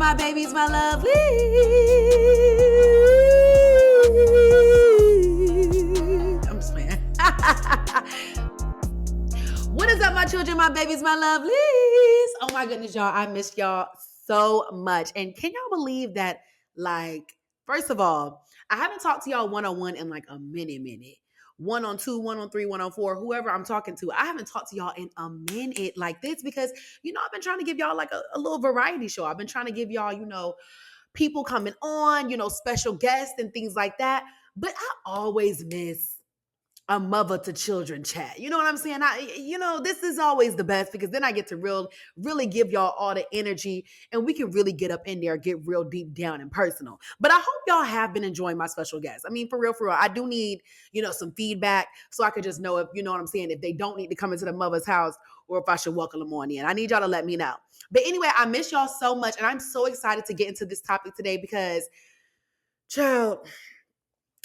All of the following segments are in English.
my babies, my lovely. I'm just playing. What is up, my children, my babies, my lovelies? Oh my goodness, y'all. I miss y'all so much. And can y'all believe that, first of all, I haven't talked to y'all one-on-one in like a minute. 1-on-2, 1-on-3, 1-on-4, whoever I'm talking to. I haven't talked to y'all in a minute like this because, I've been trying to give y'all like a little variety show. I've been trying to give y'all, people coming on, special guests and things like that. But I always miss a mother to children chat. You know what I'm saying? This is always the best because then I get to really give y'all all the energy and we can really get up in there, get real deep down and personal. But I hope y'all have been enjoying my special guests. I mean, for real, I do need, some feedback so I could just know if, if they don't need to come into the mother's house or if I should welcome them on in. I need y'all to let me know. But anyway, I miss y'all so much and I'm so excited to get into this topic today because, child,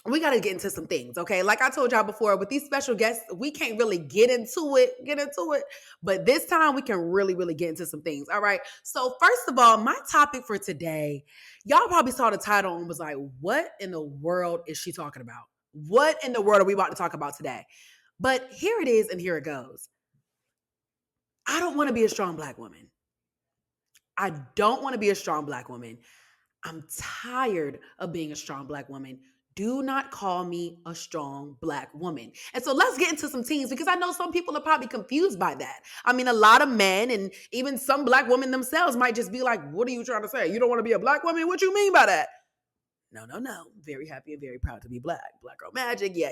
we got to get into some things, okay? Like I told y'all before, with these special guests, we can't really get into it. But this time we can really get into some things, all right? So first of all, my topic for today, y'all probably saw the title and was like, what in the world is she talking about? What in the world are we about to talk about today? But here it is and here it goes. I don't want to be a strong Black woman. I don't want to be a strong Black woman. I'm tired of being a strong Black woman. Do not call me a strong Black woman. And so let's get into some teams because I know some people are probably confused by that. I mean, a lot of men and even some Black women themselves might just be like, what are you trying to say? You don't want to be a Black woman? What you mean by that? No. Very happy and very proud to be Black. Black girl magic. Yeah.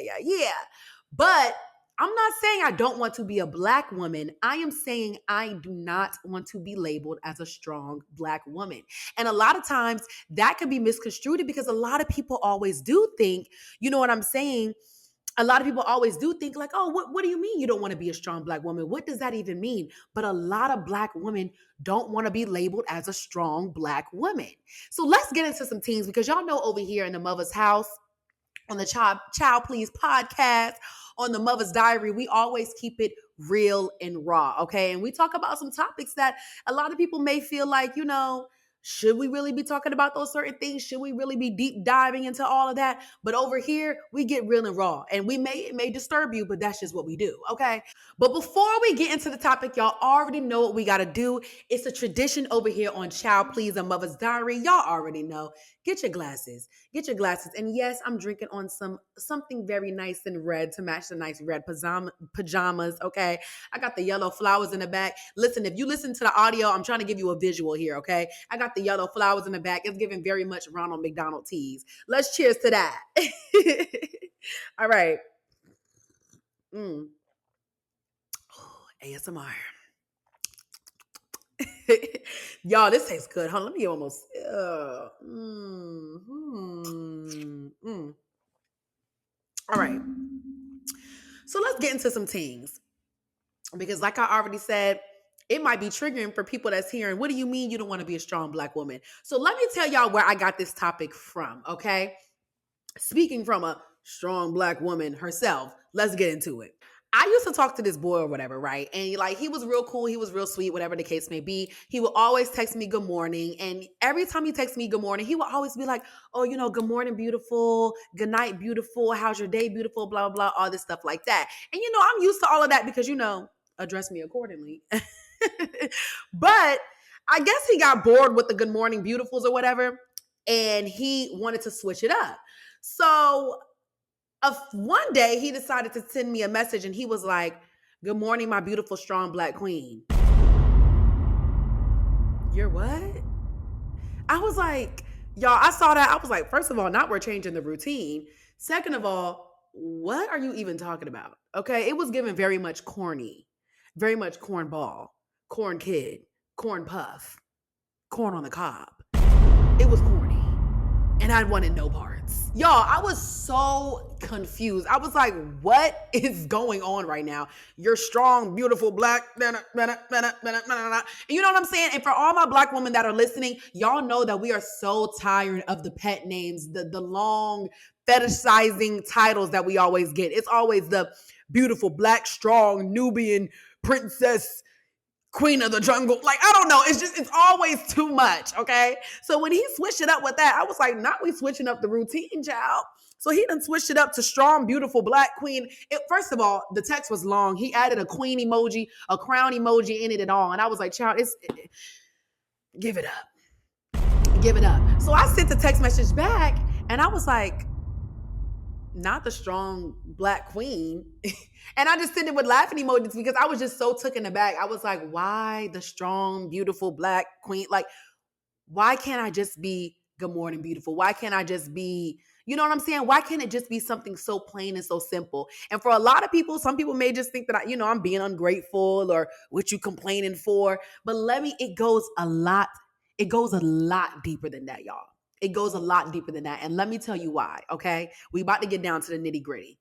But I'm not saying I don't want to be a Black woman. I am saying I do not want to be labeled as a strong Black woman. And a lot of times that can be misconstrued because a lot of people always do think, you know what I'm saying? A lot of people always do think like, oh, what do you mean you don't want to be a strong Black woman? What does that even mean? But a lot of Black women don't want to be labeled as a strong Black woman. So let's get into some teams because y'all know over here in the Mother's House, on the Child Please podcast, on the Mother's Diary, we always keep it real and raw, okay? And we talk about some topics that a lot of people may feel like, should we really be talking about those certain things? Should we really be deep diving into all of that? But over here, we get real and raw. And it may disturb you, but that's just what we do, okay? But before we get into the topic, y'all already know what we got to do. It's a tradition over here on Child Please and Mother's Diary. Y'all already know. Get your glasses. And yes, I'm drinking on something very nice and red to match the nice red pajamas, okay? I got the yellow flowers in the back. Listen, if you listen to the audio, I'm trying to give you a visual here, okay? I got the yellow flowers in the back. It's giving very much Ronald McDonald teas. Let's cheers to that. All right. ASMR. Y'all, this tastes good. Hold on, let me get almost. All right. So let's get into some things. Because like I already said, it might be triggering for people that's hearing, what do you mean you don't want to be a strong Black woman? So let me tell y'all where I got this topic from, okay? Speaking from a strong Black woman herself, let's get into it. I used to talk to this boy or whatever, right? And he was real cool. He was real sweet, whatever the case may be. He would always text me good morning. And every time he texts me good morning, he would always be like, oh, good morning, beautiful. Good night, beautiful. How's your day, beautiful? Blah, blah, blah, all this stuff like that. And, I'm used to all of that because, address me accordingly. But I guess he got bored with the good morning, beautifuls or whatever. And he wanted to switch it up. So one day he decided to send me a message and he was like, good morning, my beautiful, strong Black queen. You're what? I was like, y'all, I saw that. I was like, first of all, not we're changing the routine. Second of all, what are you even talking about? Okay. It was given very much corny, very much cornball, corn kid, corn puff, corn on the cob. It was corny. And I wanted no parts. Y'all, I was so confused. I was like, what is going on right now? You're strong, beautiful, Black. And you know what I'm saying? And for all my Black women that are listening, y'all know that we are so tired of the pet names, the long fetishizing titles that we always get. It's always the beautiful, Black, strong, Nubian, princess, queen of the jungle. Like, I don't know. It's always too much. Okay. So when he switched it up with that, I was like, not we switching up the routine, child. So he done switched it up to strong, beautiful black queen. First of all, the text was long. He added a queen emoji, a crown emoji in it and all. And I was like, child, give it up. Give it up. So I sent the text message back and I was like, not the strong black queen. And I just sent it with laughing emojis because I was just so taken aback. I was like, why the strong, beautiful black queen? Like, why can't I just be good morning, beautiful? Why can't I just be, you know what I'm saying? Why can't it just be something so plain and so simple? And for a lot of people, some people may just think that I'm being ungrateful or what you complaining for. But it goes a lot deeper than that, y'all. It goes a lot deeper than that. And let me tell you why, okay? We about to get down to the nitty gritty.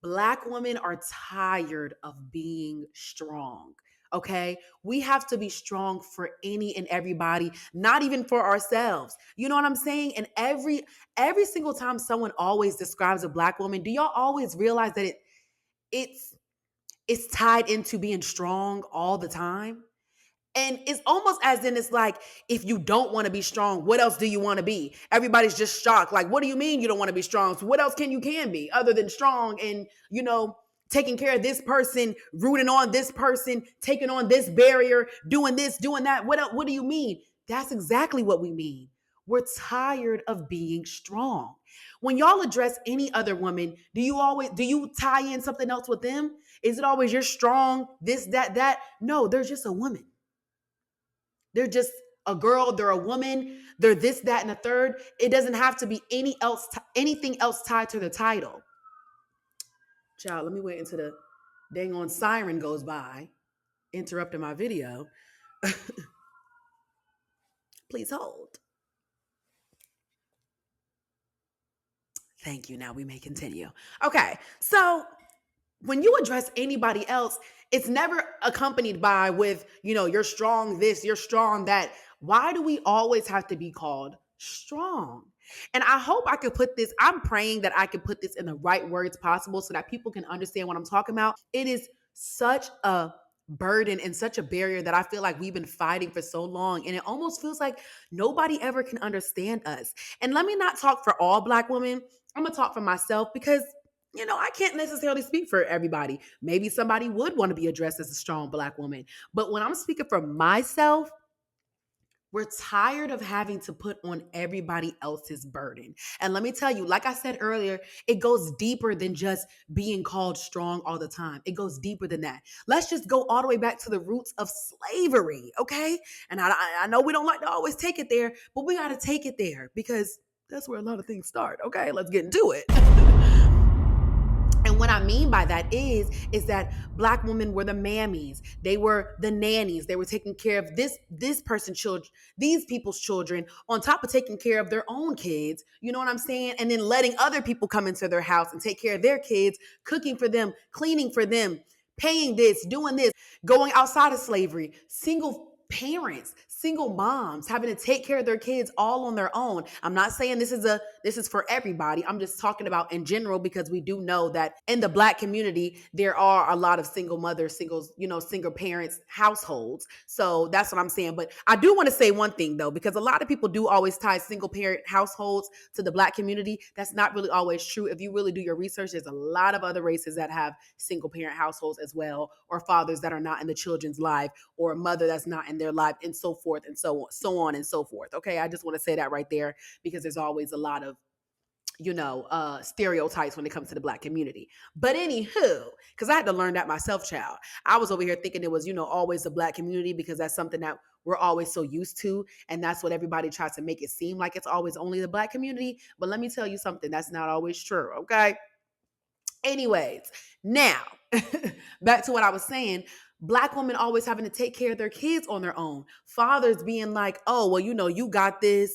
Black women are tired of being strong. Okay. We have to be strong for any and everybody, not even for ourselves. You know what I'm saying? And every single time someone always describes a black woman, do y'all always realize that it's it's tied into being strong all the time? And it's almost as in it's like, if you don't want to be strong, what else do you want to be? Everybody's just shocked. Like, what do you mean you don't want to be strong? So what else can be other than strong and, taking care of this person, rooting on this person, taking on this barrier, doing this, doing that? What do you mean? That's exactly what we mean. We're tired of being strong. When y'all address any other woman, do you tie in something else with them? Is it always you're strong, this, that, that? No, they're just a woman. They're just a girl, they're a woman, they're this, that, and a third. It doesn't have to be anything else tied to the title. Child, let me wait until the dang on siren goes by, interrupting my video. Please hold. Thank you. Now we may continue. Okay, so when you address anybody else, it's never accompanied by with, you're strong this, you're strong that. Why do we always have to be called strong? And I hope I could put this, I'm praying that I could put this in the right words possible so that people can understand what I'm talking about. It is such a burden and such a barrier that I feel like we've been fighting for so long. And it almost feels like nobody ever can understand us. And let me not talk for all Black women. I'm going to talk for myself because I can't necessarily speak for everybody. Maybe somebody would want to be addressed as a strong Black woman. But when I'm speaking for myself, we're tired of having to put on everybody else's burden. And let me tell you, like I said earlier, it goes deeper than just being called strong all the time. It goes deeper than that. Let's just go all the way back to the roots of slavery, okay? And I know we don't like to always take it there, but we got to take it there because that's where a lot of things start, okay? Let's get into it. And what I mean by that is that Black women were the mammies. They were the nannies. They were taking care of this person's children, these people's children, on top of taking care of their own kids. You know what I'm saying? And then letting other people come into their house and take care of their kids, cooking for them, cleaning for them, paying this, doing this, going outside of slavery, single parents, single moms having to take care of their kids all on their own. I'm not saying this is for everybody. I'm just talking about in general because we do know that in the Black community there are a lot of single mothers, single parents households. So that's what I'm saying. But I do want to say one thing though, because a lot of people do always tie single parent households to the Black community. That's not really always true. If you really do your research, there's a lot of other races that have single parent households as well, or fathers that are not in the children's life, or a mother that's not in their life, and so forth and so on and so forth. Okay, I just want to say that right there because there's always a lot of stereotypes when it comes to the Black community. But anywho, because I had to learn that myself, child. I was over here thinking it was always the Black community because that's something that we're always so used to, and that's what everybody tries to make it seem like it's always only the Black community. But let me tell you something, that's not always true. Okay. Anyways, now back to what I was saying. Black women always having to take care of their kids on their own. Fathers being like, oh, well, you got this.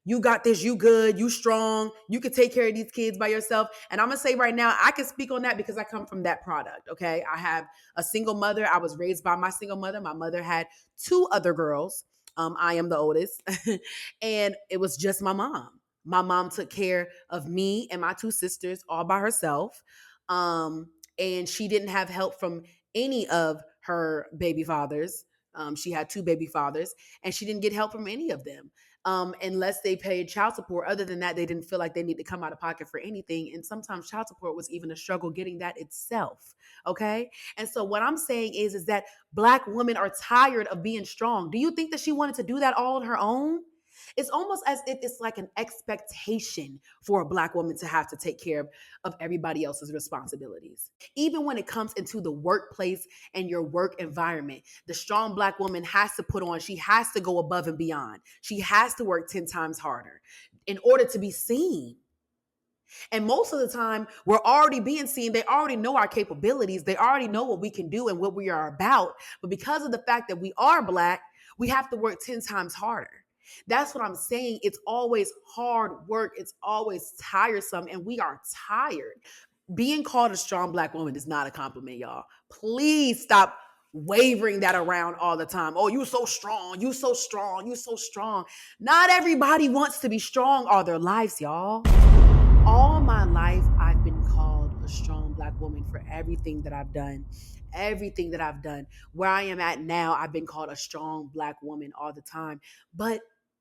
You got this. You good. You strong. You can take care of these kids by yourself. And I'm going to say right now, I can speak on that because I come from that product. Okay. I have a single mother. I was raised by my single mother. My mother had two other girls. I am the oldest. And it was just my mom. My mom took care of me and my two sisters all by herself. And she didn't have help from any of her baby fathers. She had two baby fathers, and she didn't get help from any of them, unless they paid child support. Other than that, they didn't feel like they need to come out of pocket for anything. And sometimes child support was even a struggle getting that itself. Okay. And so what I'm saying is that Black women are tired of being strong. Do you think that she wanted to do that all on her own? It's almost as if it's like an expectation for a Black woman to have to take care of everybody else's responsibilities. Even when it comes into the workplace and your work environment, the strong Black woman has to put on, she has to go above and beyond. She has to work 10 times harder in order to be seen. And most of the time, we're already being seen. They already know our capabilities. They already know what we can do and what we are about. But because of the fact that we are Black, we have to work 10 times harder. That's what I'm saying. It's always hard work. It's always tiresome, and we are tired. Being called a strong Black woman is not a compliment, y'all. Please stop wavering that around all the time. Oh, you so strong. You so strong. You so strong. Not everybody wants to be strong all their lives, y'all. All my life, I've been called a strong Black woman for everything that I've done. Everything that I've done. Where I am at now, I've been called a strong Black woman all the time. But